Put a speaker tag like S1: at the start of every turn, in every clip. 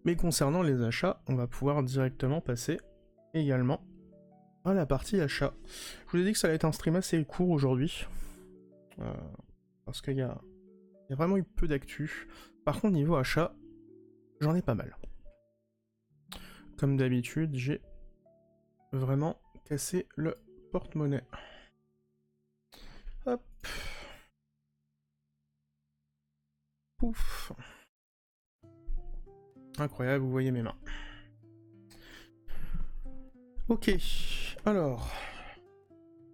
S1: Mais concernant les achats, on va pouvoir directement passer également à la partie achat. Je vous ai dit que ça allait être un stream assez court aujourd'hui, parce qu'il y a vraiment eu peu d'actu. Par contre, niveau achat, j'en ai pas mal. Comme d'habitude, j'ai vraiment cassé le porte-monnaie. Hop. Pouf. Incroyable, vous voyez mes mains. Ok, alors,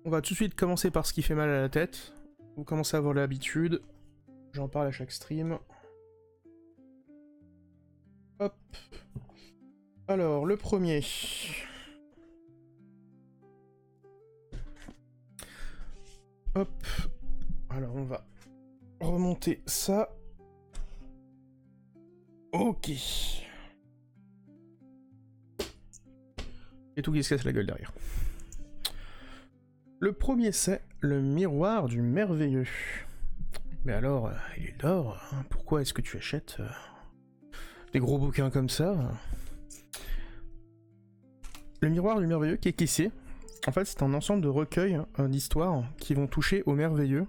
S1: on va tout de suite commencer par ce qui fait mal à la tête. Vous commencez à avoir l'habitude, j'en parle à chaque stream. Hop. Alors, le premier. Hop. Alors, on va remonter ça. Ok. Et tout qui se casse la gueule derrière. Le premier, c'est le miroir du merveilleux. Mais alors, il est d'or, hein, pourquoi est-ce que tu achètes des gros bouquins comme ça? Le miroir du merveilleux, qui est qu'ici, en fait, c'est un ensemble de recueils d'histoires qui vont toucher au merveilleux.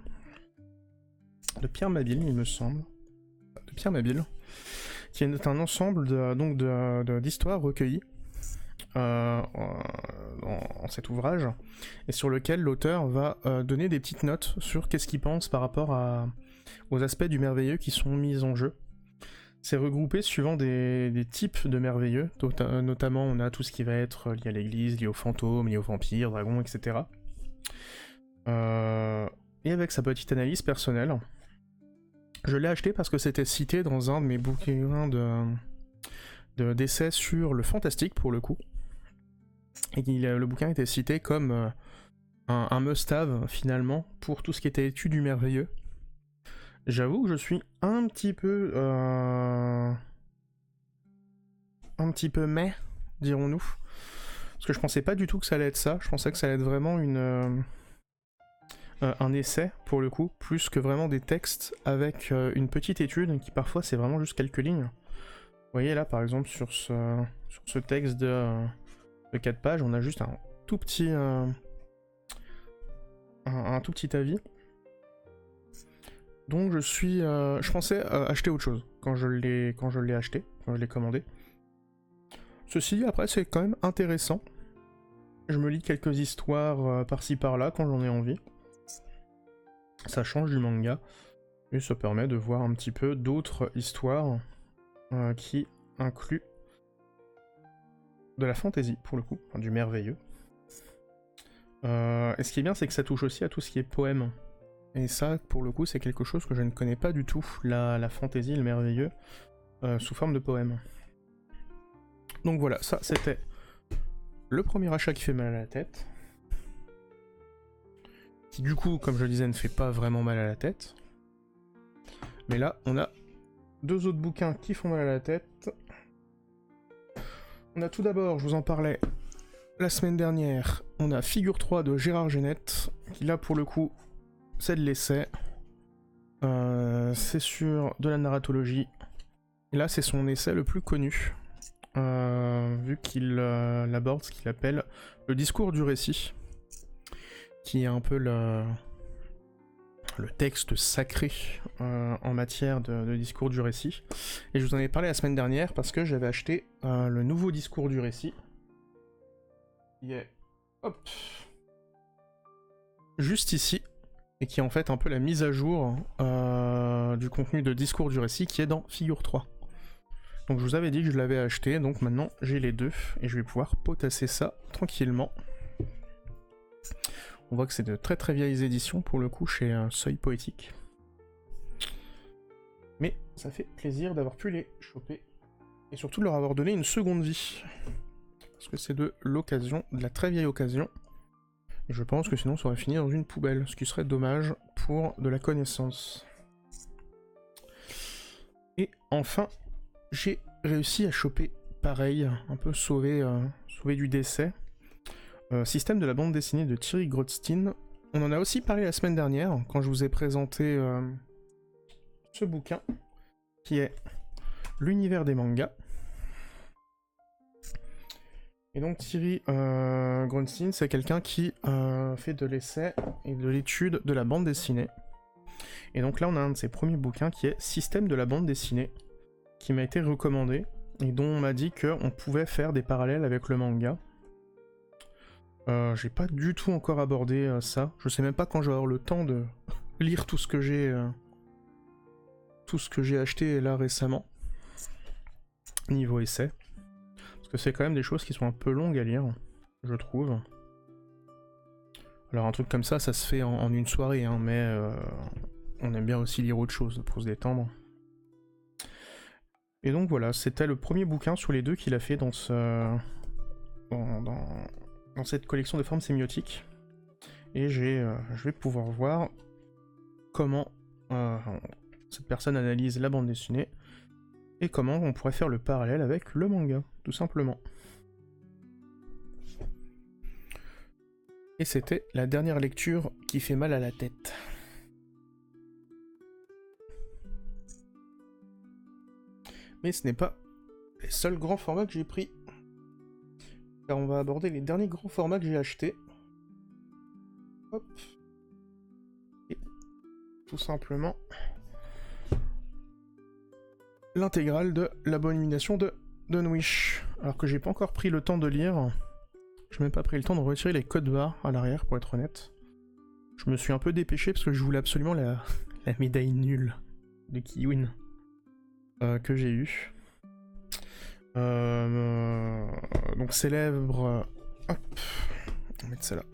S1: De Pierre Mabille, il me semble. De Pierre Mabille. Qui est un ensemble d'histoires recueillies dans cet ouvrage, et sur lequel l'auteur va donner des petites notes sur qu'est-ce qu'il pense par rapport aux aspects du merveilleux qui sont mis en jeu. C'est regroupé suivant des types de merveilleux, notamment on a tout ce qui va être lié à l'église, lié aux fantômes, lié aux vampires, dragons, etc. Et avec sa petite analyse personnelle. Je l'ai acheté parce que c'était cité dans un de mes bouquins d'essais sur le fantastique, pour le coup. Et le bouquin était cité comme un must-have, finalement, pour tout ce qui était étude du merveilleux. J'avoue que je suis un petit peu meh, dirons-nous. Parce que je pensais pas du tout que ça allait être ça. Je pensais que ça allait être vraiment un essai, pour le coup, plus que vraiment des textes avec une petite étude qui parfois c'est vraiment juste quelques lignes. Vous voyez là par exemple sur ce texte de 4 pages, on a juste un tout petit avis. Donc je pensais acheter autre chose quand je l'ai acheté, quand je l'ai commandé. Ceci dit, après c'est quand même intéressant. Je me lis quelques histoires par-ci par-là quand j'en ai envie. Ça change du manga, et ça permet de voir un petit peu d'autres histoires qui incluent de la fantaisie, pour le coup, enfin, du merveilleux. Et ce qui est bien, c'est que ça touche aussi à tout ce qui est poème. Et ça, pour le coup, c'est quelque chose que je ne connais pas du tout, la fantaisie, le merveilleux, sous forme de poème. Donc voilà, ça c'était le premier achat qui fait mal à la tête. Qui du coup, comme je le disais, ne fait pas vraiment mal à la tête. Mais là, on a deux autres bouquins qui font mal à la tête. On a tout d'abord, je vous en parlais la semaine dernière, on a Figure 3 de Gérard Genette, qui là pour le coup, c'est de l'essai. C'est sur de la narratologie. Et là, c'est son essai le plus connu, vu qu'il aborde ce qu'il appelle le discours du récit, qui est un peu le texte sacré en matière de discours du récit. Et je vous en ai parlé la semaine dernière parce que j'avais acheté le nouveau discours du récit, qui est juste ici, et qui est en fait un peu la mise à jour du contenu de discours du récit qui est dans Figure 3. Donc je vous avais dit que je l'avais acheté, donc maintenant j'ai les deux, et je vais pouvoir potasser ça tranquillement. On voit que c'est de très très vieilles éditions pour le coup chez Seuil Poétique. Mais ça fait plaisir d'avoir pu les choper, et surtout de leur avoir donné une seconde vie. Parce que c'est de l'occasion, de la très vieille occasion. Et je pense que sinon ça aurait fini dans une poubelle, ce qui serait dommage pour de la connaissance. Et enfin, j'ai réussi à choper pareil, un peu sauvé du décès. Système de la bande dessinée de Thierry Grotstein. On en a aussi parlé la semaine dernière, quand je vous ai présenté ce bouquin, qui est l'univers des mangas. Et donc Thierry Grunstein, c'est quelqu'un qui fait de l'essai et de l'étude de la bande dessinée. Et donc là on a un de ses premiers bouquins qui est Système de la bande dessinée, qui m'a été recommandé, et dont on m'a dit qu'on pouvait faire des parallèles avec le manga. J'ai pas du tout encore abordé ça, je sais même pas quand je vais avoir le temps de lire tout ce que j'ai acheté là récemment, niveau essai. Parce que c'est quand même des choses qui sont un peu longues à lire, je trouve. Alors un truc comme ça se fait en une soirée, hein, mais on aime bien aussi lire autre chose pour se détendre. Et donc voilà, c'était le premier bouquin sur les deux qu'il a fait dans dans cette collection de formes sémiotiques. Et je vais pouvoir voir comment cette personne analyse la bande dessinée et comment on pourrait faire le parallèle avec le manga, tout simplement. Et c'était la dernière lecture qui fait mal à la tête. Mais ce n'est pas les seuls grands formats que j'ai pris. Car on va aborder les derniers grands formats que j'ai achetés. Hop. Et tout simplement l'intégrale de l'abomination de Dunwich. Alors que j'ai pas encore pris le temps de lire. J'ai même pas pris le temps de retirer les codes barres à l'arrière, pour être honnête. Je me suis un peu dépêché parce que je voulais absolument la médaille nulle de Kiwin que j'ai eue. Donc célèbre... hop, on va mettre celle-là.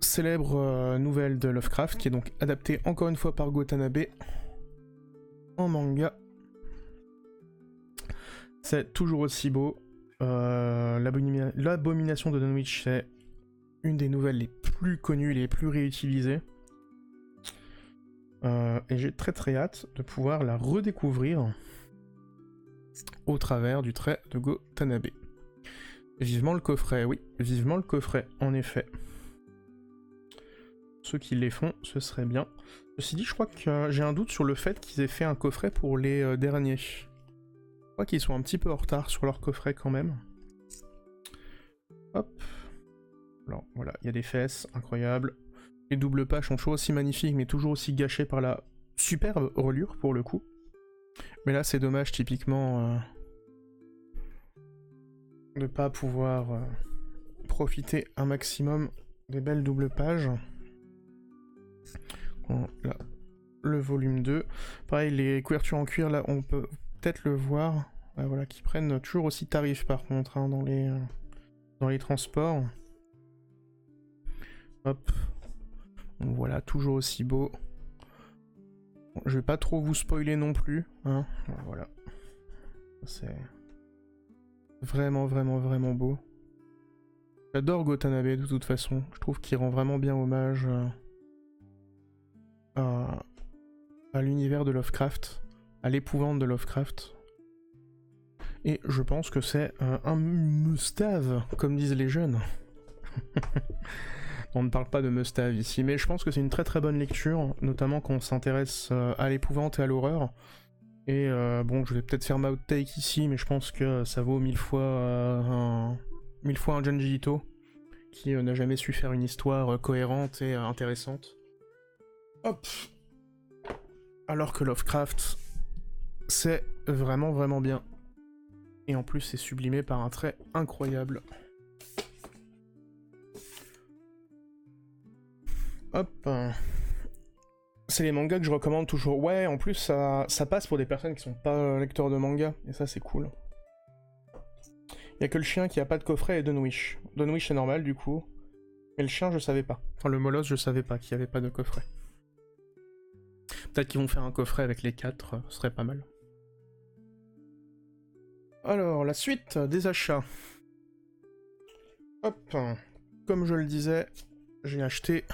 S1: Célèbre nouvelle de Lovecraft, qui est donc adaptée encore une fois par Watanabe en manga. C'est toujours aussi beau. L'abomination de Dunwich, c'est une des nouvelles les plus connues, les plus réutilisées. Et j'ai très très hâte de pouvoir la redécouvrir au travers du trait de Watanabe. Vivement le coffret, oui, vivement le coffret, en effet. Ceux qui les font, ce serait bien. Ceci dit, je crois que j'ai un doute sur le fait qu'ils aient fait un coffret pour les derniers. Je crois qu'ils sont un petit peu en retard sur leur coffret quand même. Hop. Alors voilà, il y a des fesses, incroyable. Les doubles pages sont toujours aussi magnifiques, mais toujours aussi gâchées par la superbe reliure pour le coup. Mais là, c'est dommage typiquement de pas pouvoir profiter un maximum des belles doubles pages. Là, le volume 2. Pareil, les couvertures en cuir, là, on peut peut-être le voir. Voilà, qui prennent toujours aussi tarif par contre hein, dans les transports. Hop. Donc voilà, toujours aussi beau. Bon, je vais pas trop vous spoiler non plus. Hein. Voilà. C'est vraiment, vraiment, vraiment beau. J'adore Watanabe de toute façon. Je trouve qu'il rend vraiment bien hommage à l'univers de Lovecraft, à l'épouvante de Lovecraft. Et je pense que c'est un must-have, comme disent les jeunes. On ne parle pas de must-have ici, mais je pense que c'est une très très bonne lecture, notamment quand on s'intéresse à l'épouvante et à l'horreur. Et bon, je vais peut-être faire ma outtake ici, mais je pense que ça vaut 1000 fois un Junji Ito, qui n'a jamais su faire une histoire cohérente et intéressante. Hop. Alors que Lovecraft, c'est vraiment vraiment bien. Et en plus, c'est sublimé par un trait incroyable. Hop. C'est les mangas que je recommande toujours. Ouais, en plus, ça passe pour des personnes qui sont pas lecteurs de manga. Et ça, c'est cool. Il y a que le chien qui a pas de coffret et Dunwich. Dunwich, c'est normal, du coup. Mais le chien, je savais pas. Enfin, le molosse, je savais pas qu'il y avait pas de coffret. Peut-être qu'ils vont faire un coffret avec les 4, ce serait pas mal. Alors, la suite des achats. Hop. Comme je le disais, j'ai acheté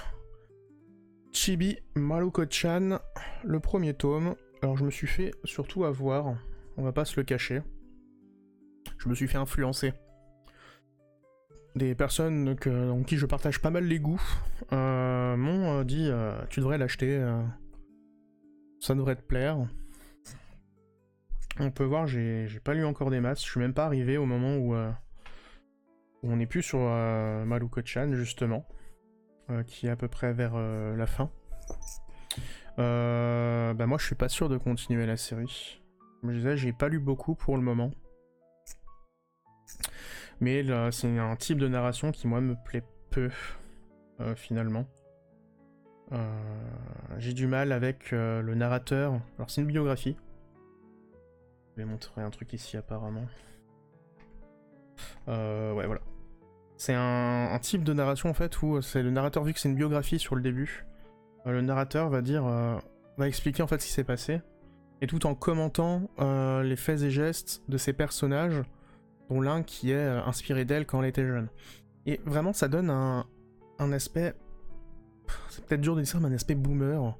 S1: Chibi Maruko-chan, le premier tome. Alors je me suis fait surtout avoir, on va pas se le cacher. Je me suis fait influencer. Des personnes en qui je partage pas mal les goûts m'ont dit tu devrais l'acheter, ça devrait te plaire. On peut voir, j'ai pas lu encore des masses, je suis même pas arrivé au moment où on n'est plus sur Maruko-chan, justement, qui est à peu près vers la fin. Bah moi je suis pas sûr de continuer la série. Comme je disais, j'ai pas lu beaucoup pour le moment. Mais c'est un type de narration qui moi me plaît peu, finalement. J'ai du mal avec le narrateur. Alors c'est une biographie. Je vais montrer un truc ici apparemment. Ouais voilà. C'est un type de narration en fait où c'est le narrateur, vu que c'est une biographie sur le début, le narrateur va dire, va expliquer en fait ce qui s'est passé, et tout en commentant les faits et gestes de ses personnages, dont l'un qui est inspiré d'elle quand elle était jeune. Et vraiment ça donne un aspect, c'est peut-être dur de dire ça, mais un aspect boomer,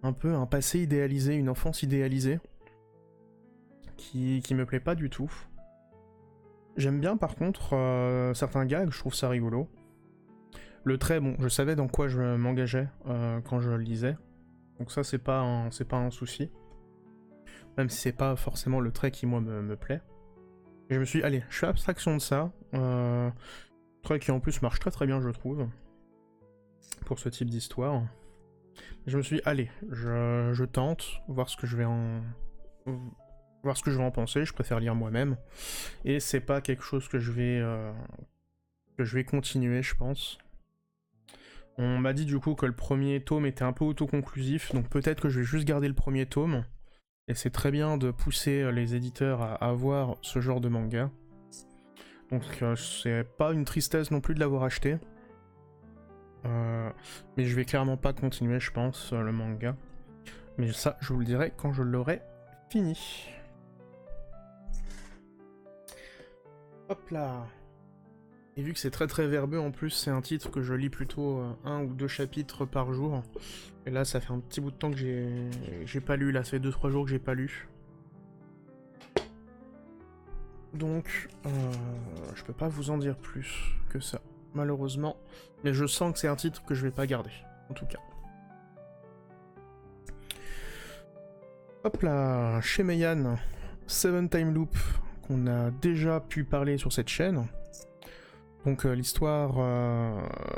S1: un peu un passé idéalisé, une enfance idéalisée, qui me plaît pas du tout. J'aime bien par contre certains gags, je trouve ça rigolo. Le trait, bon, je savais dans quoi je m'engageais quand je le lisais, donc ça c'est pas un souci. Même si c'est pas forcément le trait qui moi me plaît. Et je me suis dit, allez, je fais abstraction de ça. Trait qui en plus marche très très bien je trouve, pour ce type d'histoire. Je me suis dit, allez, je tente, voir ce que je vais en penser, je préfère lire moi-même. Et c'est pas quelque chose que je vais continuer, je pense. On m'a dit du coup que le premier tome était un peu autoconclusif, donc peut-être que je vais juste garder le premier tome. Et c'est très bien de pousser les éditeurs à avoir ce genre de manga. Donc c'est pas une tristesse non plus de l'avoir acheté. Mais je vais clairement pas continuer, je pense, le manga. Mais ça, je vous le dirai quand je l'aurai fini. Hop là. Et vu que c'est très très verbeux en plus, c'est un titre que je lis plutôt 1 ou 2 chapitres par jour. Et là ça fait un petit bout de temps que j'ai pas lu, là ça fait 2-3 jours que j'ai pas lu. Donc je peux pas vous en dire plus que ça, malheureusement. Mais je sens que c'est un titre que je vais pas garder, en tout cas. Hop là, chez Meian, Seven Time Loop, qu'on a déjà pu parler sur cette chaîne. Donc l'histoire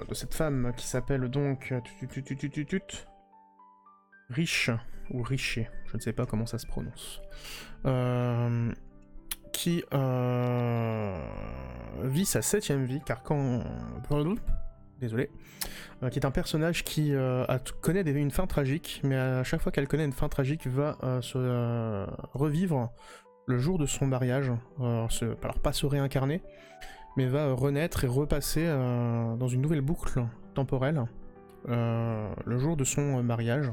S1: de cette femme qui s'appelle donc Riche, ou Richer, je ne sais pas comment ça se prononce, qui vit sa 7ème vie, car quand... Désolé. Qui est un personnage qui connaît une fin tragique, mais à chaque fois qu'elle connaît une fin tragique, va se revivre le jour de son mariage, alors pas se réincarner, mais va renaître et repasser dans une nouvelle boucle temporelle le jour de son mariage.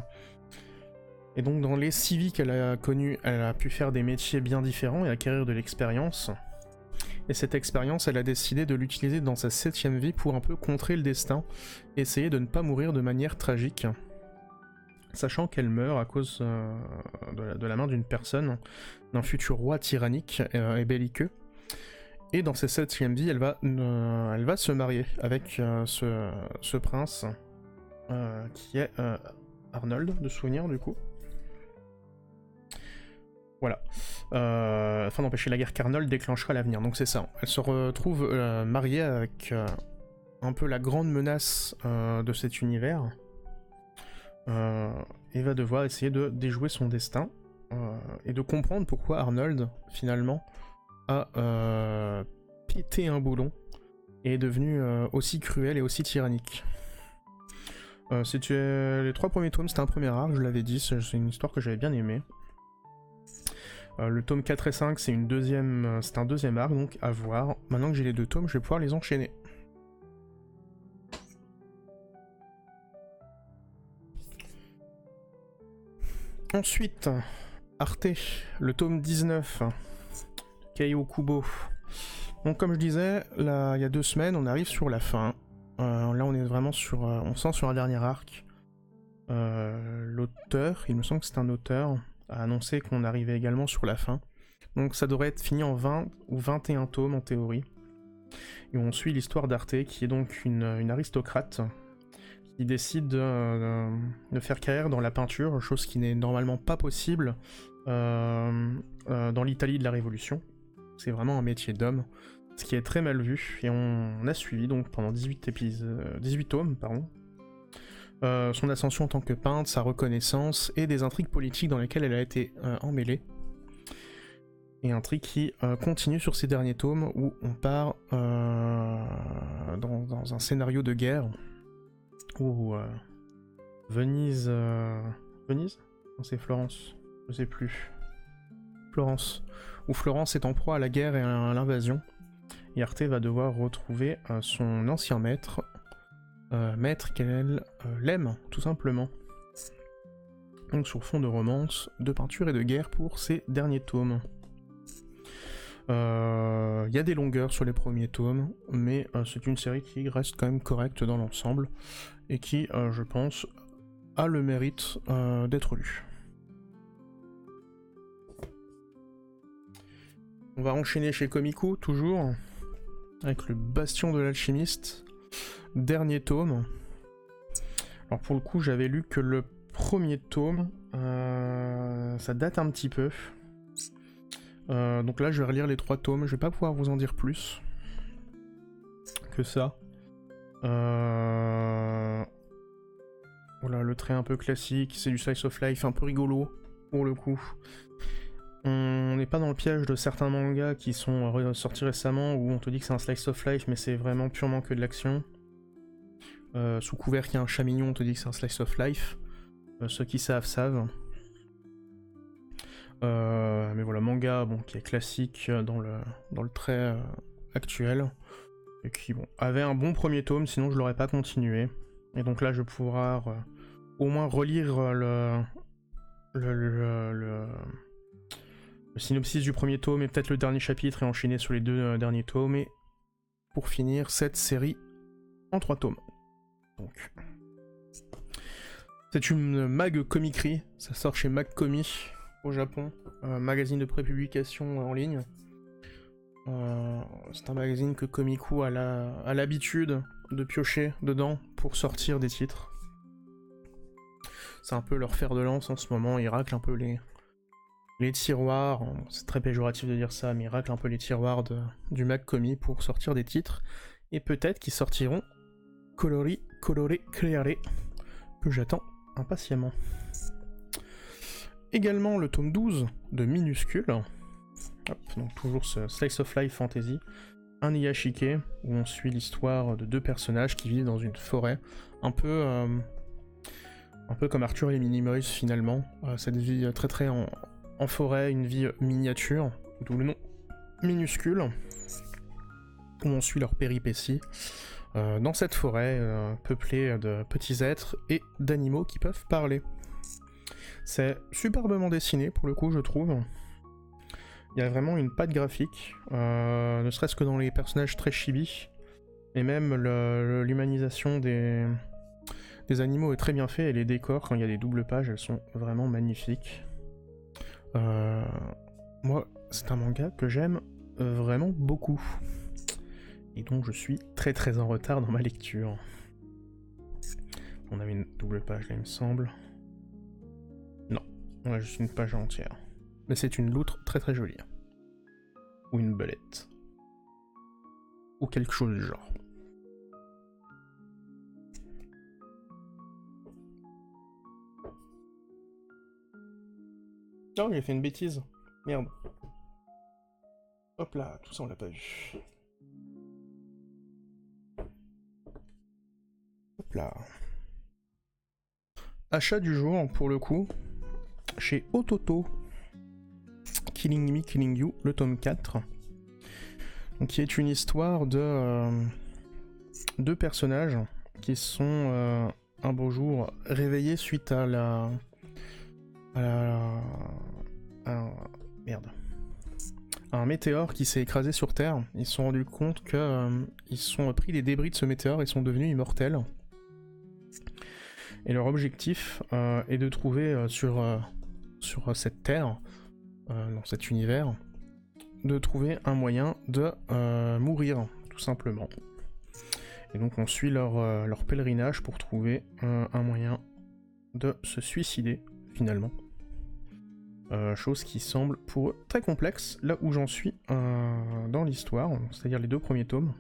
S1: Et donc dans les 6 vies qu'elle a connues, elle a pu faire des métiers bien différents et acquérir de l'expérience. Et cette expérience, elle a décidé de l'utiliser dans sa 7ème vie pour un peu contrer le destin, et essayer de ne pas mourir de manière tragique. Sachant qu'elle meurt à cause de la main d'une personne, d'un futur roi tyrannique et belliqueux. Et dans sa 7ème vie, elle va se marier avec ce prince, qui est Arnold, de souvenir du coup. Voilà. Afin d'empêcher la guerre qu'Arnold déclenchera à l'avenir. Donc c'est ça. Elle se retrouve mariée avec un peu la grande menace de cet univers. Et va devoir essayer de déjouer son destin. Et de comprendre pourquoi Arnold, finalement, a pété un boulon et est devenu aussi cruel et aussi tyrannique. Les 3 premiers tomes, c'était un premier arc, je l'avais dit, c'est une histoire que j'avais bien aimée. Le tome 4 et 5, c'est un deuxième arc, donc à voir. Maintenant que j'ai les 2 tomes, je vais pouvoir les enchaîner. Ensuite, Arte, le tome 19, Keiō Kubo. Donc comme je disais, là, il y a 2 semaines, on arrive sur la fin. Là on est vraiment sur... on sent sur un dernier arc. L'auteur, il me semble que c'est un auteur, a annoncé qu'on arrivait également sur la fin. Donc ça devrait être fini en 20 ou 21 tomes en théorie. Et on suit l'histoire d'Arte, qui est donc une aristocrate, qui décide de faire carrière dans la peinture, chose qui n'est normalement pas possible dans l'Italie de la Révolution. C'est vraiment un métier d'homme, ce qui est très mal vu, et on a suivi donc pendant 18 tomes, son ascension en tant que peintre, sa reconnaissance, et des intrigues politiques dans lesquelles elle a été emmêlée. Et intrigue qui continue sur ces derniers tomes, où on part dans un scénario de guerre, où Venise... Venise ? Non, c'est Florence, je sais plus. Florence. Où Florence est en proie à la guerre et à l'invasion. Et Arte va devoir retrouver son ancien maître, maître qu'elle l'aime, tout simplement. Donc sur fond de romance, de peinture et de guerre pour ces derniers tomes. Il y a des longueurs sur les premiers tomes, mais c'est une série qui reste quand même correcte dans l'ensemble, et qui, je pense, a le mérite d'être lue. On va enchaîner chez Komiku, toujours, avec le Bastion de l'Alchimiste, dernier tome. Alors pour le coup, j'avais lu que le premier tome, ça date un petit peu. Donc là, je vais relire les 3 tomes, je vais pas pouvoir vous en dire plus que ça. Voilà, le trait un peu classique, c'est du slice of life un peu rigolo, pour le coup. On n'est pas dans le piège de certains mangas qui sont sortis récemment où on te dit que c'est un slice of life mais c'est vraiment purement que de l'action. Sous couvert qu'il y a un chat mignon, on te dit que c'est un slice of life. Ceux qui savent, savent. Mais voilà, manga bon, qui est classique dans le trait actuel. Et qui bon, avait un bon premier tome, sinon je l'aurais pas continué. Et donc là je vais pouvoir au moins relire le synopsis du premier tome et peut-être le dernier chapitre et enchaîner sur les 2 derniers tomes, et pour finir cette série en 3 tomes. Donc, c'est une mag comiquerie, ça sort chez Magcomi au Japon, magazine de prépublication en ligne. C'est un magazine que Komiku a l'habitude de piocher dedans pour sortir des titres. C'est un peu leur fer de lance en ce moment, ils raclent un peu les tiroirs, c'est très péjoratif de dire ça, mais ils raclent un peu les tiroirs du Magcomi pour sortir des titres, et peut-être qu'ils sortiront Colori, Colore, Creare, que j'attends impatiemment. Également le tome 12 de Minuscule, donc toujours ce Slice of Life Fantasy, un Iyashike, où on suit l'histoire de 2 personnages qui vivent dans une forêt, un peu comme Arthur et les Minimoys finalement, cette vie très en forêt, une vie miniature, d'où le nom Minuscule, où on suit leurs péripéties dans cette forêt peuplée de petits êtres et d'animaux qui peuvent parler. C'est superbement dessiné pour le coup, je trouve. Il y a vraiment une patte graphique, ne serait-ce que dans les personnages très chibi, et même l'humanisation des animaux est très bien fait, et les décors, quand il y a des doubles pages, elles sont vraiment magnifiques. Moi, c'est un manga que j'aime vraiment beaucoup, et donc je suis très en retard dans ma lecture. On avait une double page là, il me semble. Non, on a juste une page entière. Mais c'est une loutre très jolie. Ou une belette. Ou quelque chose du genre. Oh, j'ai fait une bêtise. Merde. Hop là, tout ça on l'a pas vu. Hop là. Achat du jour, pour le coup, chez Ototo. Killing Me, Killing You, le tome 4. Donc, qui est une histoire de 2 personnages qui sont un beau jour réveillés suite à un météore qui s'est écrasé sur Terre. Ils se sont rendus compte qu'ils sont pris les débris de ce météore et sont devenus immortels. Et leur objectif est de trouver sur cette Terre, dans cet univers, de trouver un moyen de mourir, tout simplement. Et donc on suit leur pèlerinage pour trouver un moyen de se suicider, finalement. Chose qui semble pour eux très complexe, là où j'en suis dans l'histoire, c'est-à-dire les 2 premiers tomes.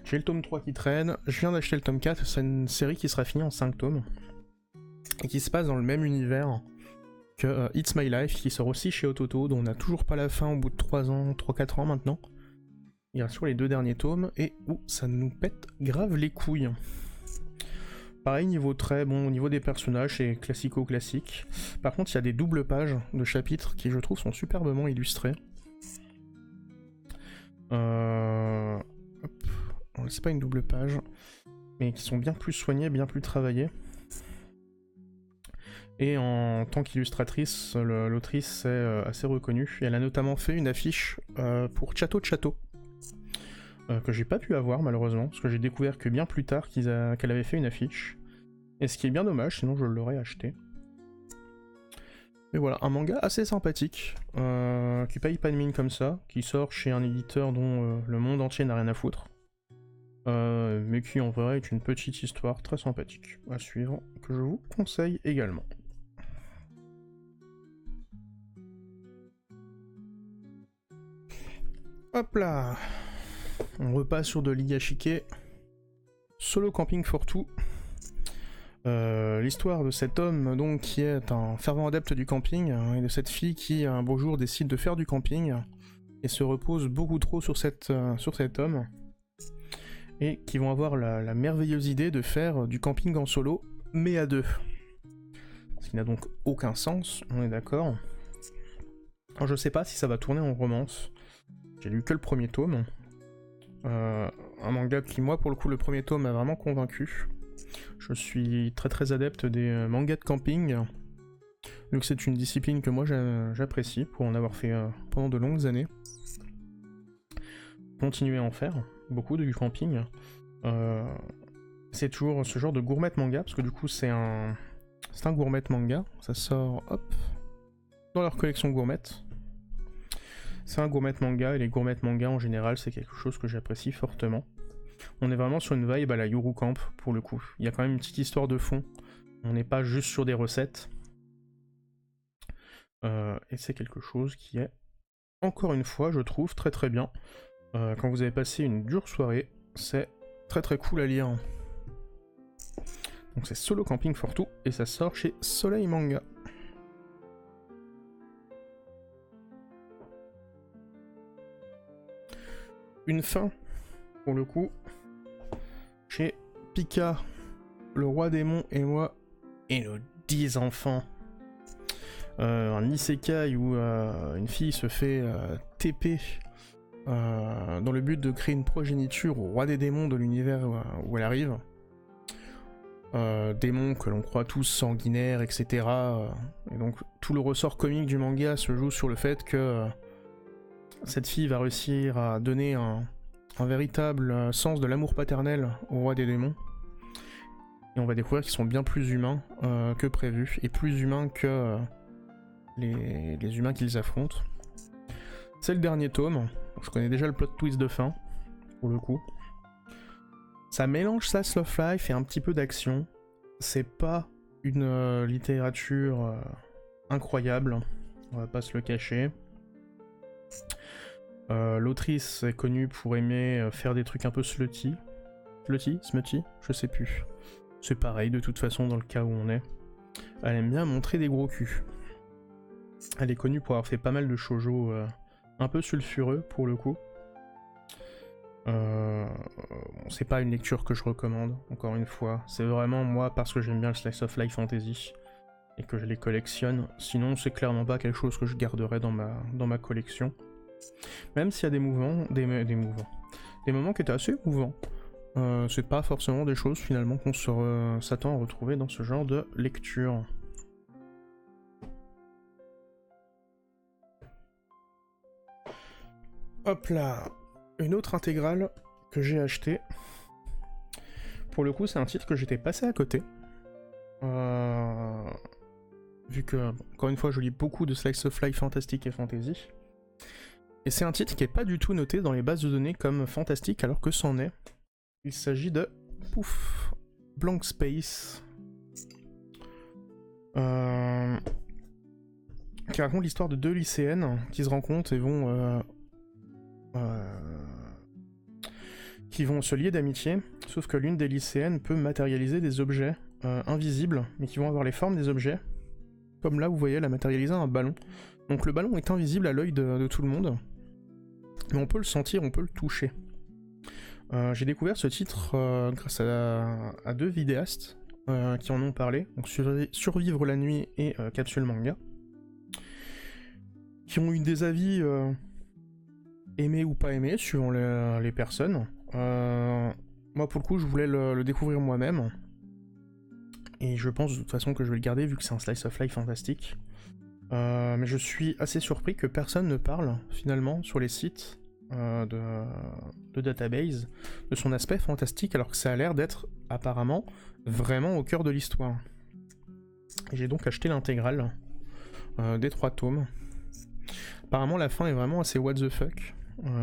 S1: J'ai le tome 3 qui traîne, je viens d'acheter le tome 4, c'est une série qui sera finie en 5 tomes, et qui se passe dans le même univers que It's My Life, qui sort aussi chez Ototo, dont on n'a toujours pas la fin au bout de 3-4 ans maintenant. Il reste sur les 2 derniers tomes, et où ça nous pète grave les couilles. Pareil, niveau trait, bon, au niveau des personnages, c'est classico-classique. Par contre, il y a des doubles pages de chapitres qui, je trouve, sont superbement illustrées. Hop. C'est pas une double page, mais qui sont bien plus soignés, bien plus travaillés. Et en tant qu'illustratrice, l'autrice est assez reconnue. Et elle a notamment fait une affiche pour Château de Château, que j'ai pas pu avoir malheureusement, parce que j'ai découvert que bien plus tard qu'elle avait fait une affiche. Et ce qui est bien dommage, sinon je l'aurais acheté. Mais voilà, un manga assez sympathique, qui paye pas de mine comme ça, qui sort chez un éditeur dont le monde entier n'a rien à foutre. Mais qui en vrai est une petite histoire très sympathique à suivre, que je vous conseille également. Hop là, on repasse sur de l'Higashike. Solo Camping for Two. L'histoire de cet homme donc qui est un fervent adepte du camping et de cette fille qui un beau jour décide de faire du camping et se repose beaucoup trop sur cet homme et qui vont avoir la merveilleuse idée de faire du camping en solo mais à 2. Ce qui n'a donc aucun sens, on est d'accord. Alors, je sais pas si ça va tourner en romance. J'ai lu que le premier tome. Un manga qui, moi, pour le coup, le premier tome m'a vraiment convaincu. Je suis très adepte des mangas de camping, vu que c'est une discipline que moi j'apprécie, pour en avoir fait pendant de longues années. Continuer à en faire, beaucoup du camping. C'est toujours ce genre de gourmet manga, parce que du coup c'est un gourmet manga, ça sort, hop, dans leur collection gourmet. C'est un gourmet manga, et les gourmet mangas en général, c'est quelque chose que j'apprécie fortement. On est vraiment sur une vibe à la Yuru Camp, pour le coup. Il y a quand même une petite histoire de fond. On n'est pas juste sur des recettes. Et c'est quelque chose qui est, encore une fois, je trouve, très bien. Quand vous avez passé une dure soirée, c'est très cool à lire. Donc c'est Solo Camping for Two, et ça sort chez Soleil Manga. Une fin, pour le coup, chez Pika, le roi démon et moi, et nos 10 enfants. Un isekai où une fille se fait TP dans le but de créer une progéniture au roi des démons de l'univers où elle arrive. Démons que l'on croit tous sanguinaires, etc. Et donc tout le ressort comique du manga se joue sur le fait que cette fille va réussir à donner un véritable sens de l'amour paternel au roi des démons. Et on va découvrir qu'ils sont bien plus humains que prévu, et plus humains que les humains qu'ils affrontent. C'est le dernier tome, je connais déjà le plot twist de fin, pour le coup. Ça mélange Slice of Life et un petit peu d'action. C'est pas une littérature incroyable, on va pas se le cacher. L'autrice est connue pour aimer faire des trucs un peu smutty, je sais plus. C'est pareil de toute façon dans le cas où on est. Elle aime bien montrer des gros culs. Elle est connue pour avoir fait pas mal de shoujo un peu sulfureux pour le coup. C'est pas une lecture que je recommande, encore une fois. C'est vraiment moi parce que j'aime bien le slice of life fantasy et que je les collectionne. Sinon c'est clairement pas quelque chose que je garderai dans ma collection. Même s'il y a des moments qui étaient assez émouvants. C'est pas forcément des choses finalement qu'on s'attend à retrouver dans ce genre de lecture. Hop là, une autre intégrale que j'ai achetée. Pour le coup, c'est un titre que j'étais passé à côté. Vu que, encore une fois, je lis beaucoup de slice of life fantastique et fantasy. Et c'est un titre qui est pas du tout noté dans les bases de données comme fantastique, alors que c'en est. Il s'agit de... Pouf, Blank Space. qui raconte l'histoire de deux lycéennes qui se rencontrent et qui vont se lier d'amitié, sauf que l'une des lycéennes peut matérialiser des objets invisibles, mais qui vont avoir les formes des objets, comme là vous voyez elle a matérialisé un ballon. Donc le ballon est invisible à l'œil de tout le monde, mais on peut le sentir, on peut le toucher. J'ai découvert ce titre grâce à deux vidéastes qui en ont parlé, donc Survivre la nuit et Capsule Manga, qui ont eu des avis aimés ou pas aimés, suivant les personnes. Moi pour le coup je voulais le découvrir moi-même, et je pense de toute façon que je vais le garder vu que c'est un slice of life fantastique. Mais je suis assez surpris que personne ne parle finalement sur les sites de database de son aspect fantastique, alors que ça a l'air d'être apparemment vraiment au cœur de l'histoire. J'ai donc acheté l'intégrale des 3 tomes. Apparemment la fin est vraiment assez what the fuck,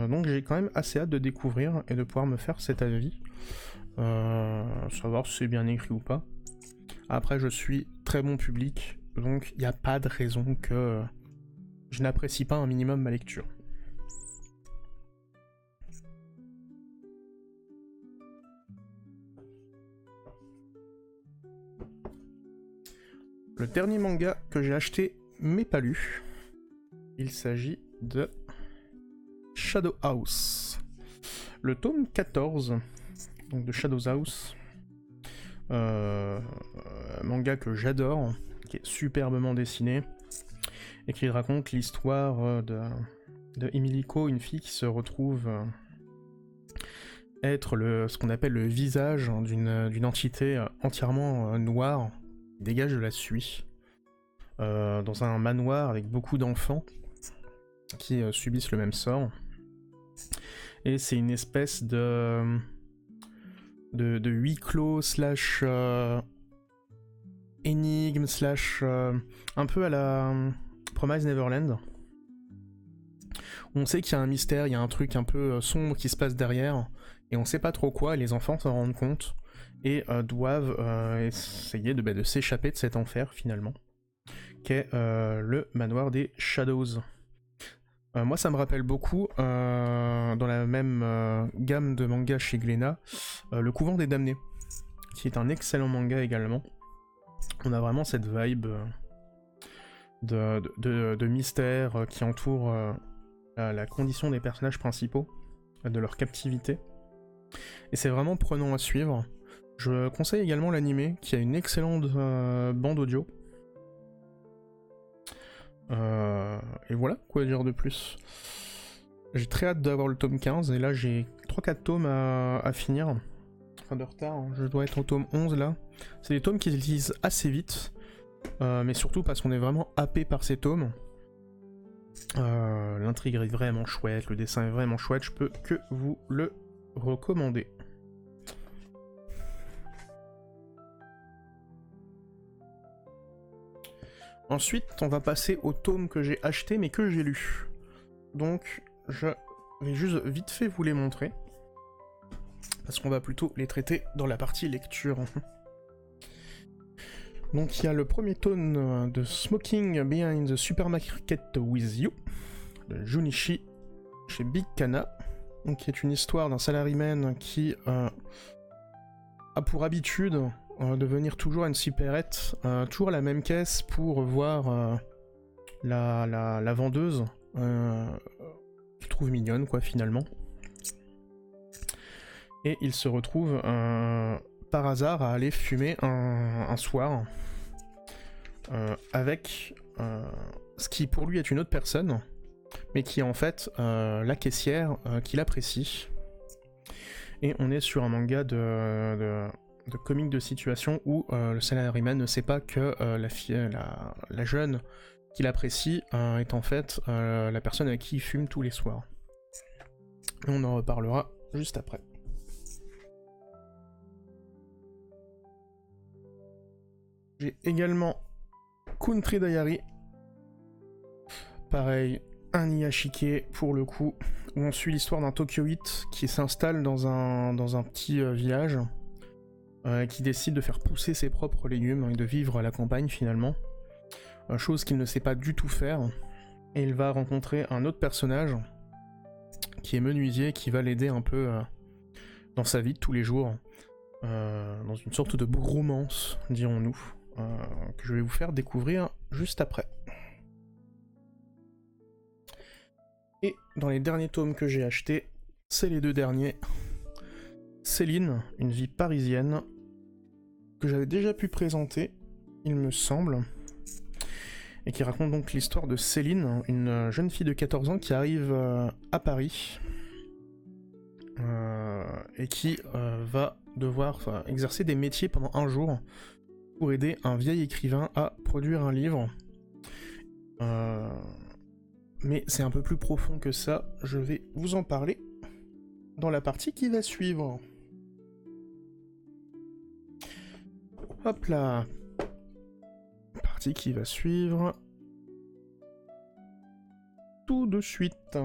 S1: donc j'ai quand même assez hâte de découvrir et de pouvoir me faire cet avis, savoir si c'est bien écrit ou pas. Après je suis très bon public, donc il n'y a pas de raison que je n'apprécie pas un minimum ma lecture. Le dernier manga que j'ai acheté mais pas lu, il s'agit de Shadow House. Le tome 14 donc de Shadow House, manga que j'adore, qui est superbement dessiné, et qui raconte l'histoire de Emiliko, une fille qui se retrouve être ce qu'on appelle le visage d'une entité entièrement noire, qui dégage de la suie, dans un manoir avec beaucoup d'enfants qui subissent le même sort. Et c'est une espèce de huis clos slash énigme slash un peu à la Promise Neverland. On sait qu'il y a un mystère, il y a un truc un peu sombre qui se passe derrière, et on sait pas trop quoi, et les enfants s'en rendent compte, et doivent essayer de s'échapper de cet enfer finalement, qu'est le manoir des Shadows. Moi ça me rappelle beaucoup, dans la même gamme de mangas chez Glénat, Le Couvent des Damnés, qui est un excellent manga également. On a vraiment cette vibe de mystère qui entoure la condition des personnages principaux, de leur captivité. Et c'est vraiment prenant à suivre. Je conseille également l'animé, qui a une excellente bande audio. Et voilà, quoi dire de plus. J'ai très hâte d'avoir le tome 15, et là j'ai 3-4 tomes à finir. Enfin de retard, hein. Je dois être au tome 11 là. C'est des tomes qui se lisent assez vite, mais surtout parce qu'on est vraiment happé par ces tomes. L'intrigue est vraiment chouette, le dessin est vraiment chouette, je peux que vous le recommander. Ensuite, on va passer au tome que j'ai acheté mais que j'ai lu. Donc, je vais juste vite fait vous les montrer, parce qu'on va plutôt les traiter dans la partie lecture. Donc, il y a le premier tome de Smoking Behind the Supermarket with You, de Junichi, chez Big Kana, donc, qui est une histoire d'un salaryman qui a pour habitude de venir toujours à une supérette, toujours à la même caisse pour voir la vendeuse, qu'il trouve mignonne quoi finalement. Et il se retrouve par hasard à aller fumer un soir avec ce qui pour lui est une autre personne, mais qui est en fait la caissière qu'il apprécie. Et on est sur un manga de comique de situation où le salaryman ne sait pas que la jeune qu'il apprécie est en fait la personne avec qui il fume tous les soirs. Et on en reparlera juste après. J'ai également Country Diary. Pareil, un Iyashike pour le coup, où on suit l'histoire d'un Tokyoïte qui s'installe dans un petit village, qui décide de faire pousser ses propres légumes et de vivre à la campagne finalement. chose qu'il ne sait pas du tout faire. Et il va rencontrer un autre personnage qui est menuisier, qui va l'aider un peu dans sa vie de tous les jours, dans une sorte de bromance, dirons-nous, que je vais vous faire découvrir juste après. Et dans les derniers tomes que j'ai achetés, c'est les deux derniers. Céline, une vie parisienne, que j'avais déjà pu présenter, il me semble, et qui raconte donc l'histoire de Céline, une jeune fille de 14 ans qui arrive à Paris, et qui va devoir exercer des métiers pendant un jour pour aider un vieil écrivain à produire un livre. Mais c'est un peu plus profond que ça, je vais vous en parler dans la partie qui va suivre. Hop là. Partie qui va suivre tout de suite.